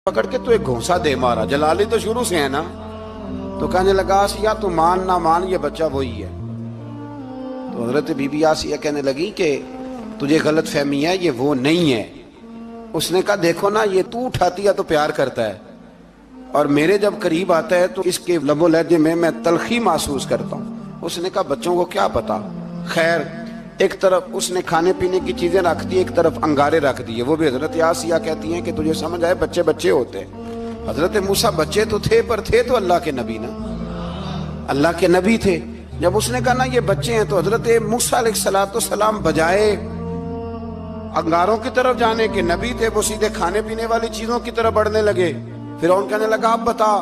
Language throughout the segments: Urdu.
پکڑ کے تو ایک گھونسا دے مارا. جلالی تو شروع سے ہے نا. تو کہنے لگا آسیہ تو مان نہ مان یہ بچہ وہی ہے. تو حضرت بی بی آسیہ کہنے لگی کہ تجھے غلط فہمی ہے، یہ وہ نہیں ہے. اس نے کہا دیکھو نا، یہ تو اٹھاتی ہے تو پیار کرتا ہے، اور میرے جب قریب آتا ہے تو اس کے لب و لہجے میں تلخی محسوس کرتا ہوں. اس نے کہا بچوں کو کیا پتا. خیر، ایک طرف اس نے کھانے پینے کی چیزیں رکھ دی، ایک طرف انگارے رکھ دیے. وہ بھی حضرت آسیہ کہتی ہیں کہ تجھے سمجھ آئے بچے بچے ہوتے ہیں. حضرت موسیٰ بچے تو تھے، پر تھے تو اللہ کے نبی نا، اللہ کے نبی تھے. جب اس نے کہا نا یہ بچے ہیں، تو حضرت موسیٰ علیہ السلام بجائے انگاروں کی طرف جانے کے، نبی تھے وہ سیدھے کھانے پینے والی چیزوں کی طرف بڑھنے لگے. فرعون کہنے لگا اب بتا.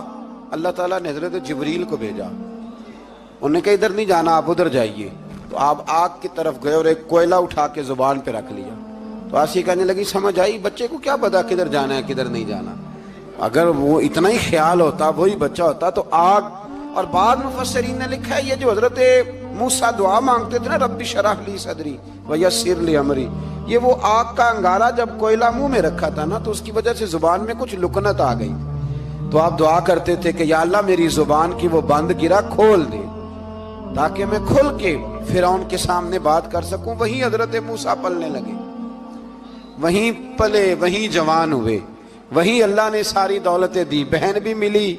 اللہ تعالیٰ نے حضرت جبریل کو بھیجا. انہوں نے کہا ادھر نہیں جانا، آپ ادھر جائیے. تو آپ آگ کی طرف گئے اور ایک کوئلہ اٹھا کے زبان پہ رکھ لیا. تو آسیہ کہنے لگی سمجھ آئی، بچے کو کیا پتا کدھر جانا ہے کدھر نہیں جانا. اگر وہ اتنا ہی خیال ہوتا، وہی بچہ ہوتا تو آگ. اور بعد مفسرین نے لکھا ہے یہ جو حضرت موسیٰ دعا مانگتے تھے نا، رب اشرح لی صدری ویسر لی امری، یہ وہ آگ کا انگارہ جب کوئلہ منہ میں رکھا تھا نا، تو اس کی وجہ سے زبان میں کچھ لکنت آ گئی. تو آپ دعا کرتے تھے کہ یا اللہ میری زبان کی وہ بند گرا کھول دے، تاکہ میں کھل کے فرعون کے سامنے بات کر سکوں. وہیں حضرت موسیٰ پلنے لگے، وہیں پلے، وہیں جوان ہوئے، وہیں اللہ نے ساری دولتیں دی. بہن بھی ملی،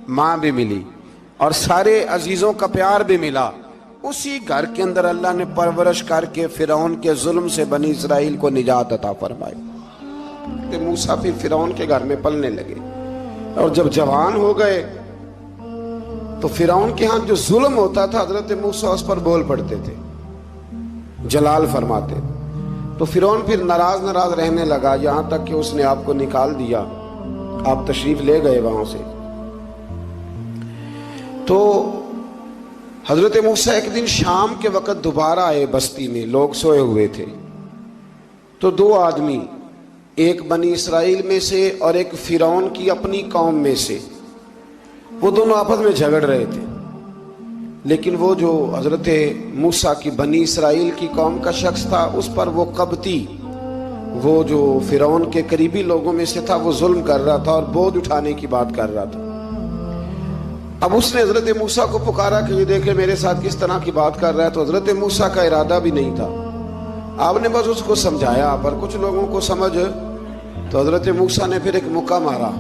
ماں بھی ملی، اور سارے عزیزوں کا پیار بھی ملا. اسی گھر کے اندر اللہ نے پرورش کر کے فرعون کے ظلم سے بنی اسرائیل کو نجات عطا فرمائی. کہ موسیٰ بھی فرعون کے گھر میں پلنے لگے، اور جب جوان ہو گئے تو فرعون کے ہاں جو ظلم ہوتا تھا حضرت موسیٰ اس پر بول پڑتے تھے، جلال فرماتے. تو فرعون پھر ناراض رہنے لگا، یہاں تک کہ اس نے آپ کو نکال دیا. آپ تشریف لے گئے وہاں سے. تو حضرت موسیٰ ایک دن شام کے وقت دوبارہ آئے بستی میں. لوگ سوئے ہوئے تھے. تو دو آدمی، ایک بنی اسرائیل میں سے اور ایک فرعون کی اپنی قوم میں سے، وہ دونوں آپس میں جھگڑ رہے تھے. لیکن وہ جو حضرت موسیٰ کی بنی اسرائیل کی قوم کا شخص تھا، اس پر وہ قبطی، وہ جو فرعون کے قریبی لوگوں میں سے تھا، وہ ظلم کر رہا تھا اور بوجھ اٹھانے کی بات کر رہا تھا. اب اس نے حضرت موسیٰ کو پکارا کہ یہ دیکھے میرے ساتھ کس طرح کی بات کر رہا ہے. تو حضرت موسیٰ کا ارادہ بھی نہیں تھا. آپ نے بس اس کو سمجھایا، پر کچھ لوگوں کو سمجھ. تو حضرت موسیٰ نے پھر ایک مکہ مارا،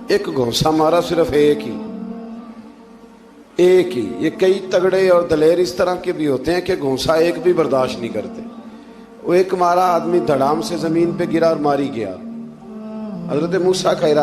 ایک گھونسا مارا، صرف ایک ہی. یہ کئی تگڑے اور دلیر اس طرح کے بھی ہوتے ہیں کہ گھونسا ایک بھی برداشت نہیں کرتے. وہ ایک مارا، آدمی دھڑام سے زمین پہ گرا اور ماری گیا. حضرت موسیٰ کا ارادہ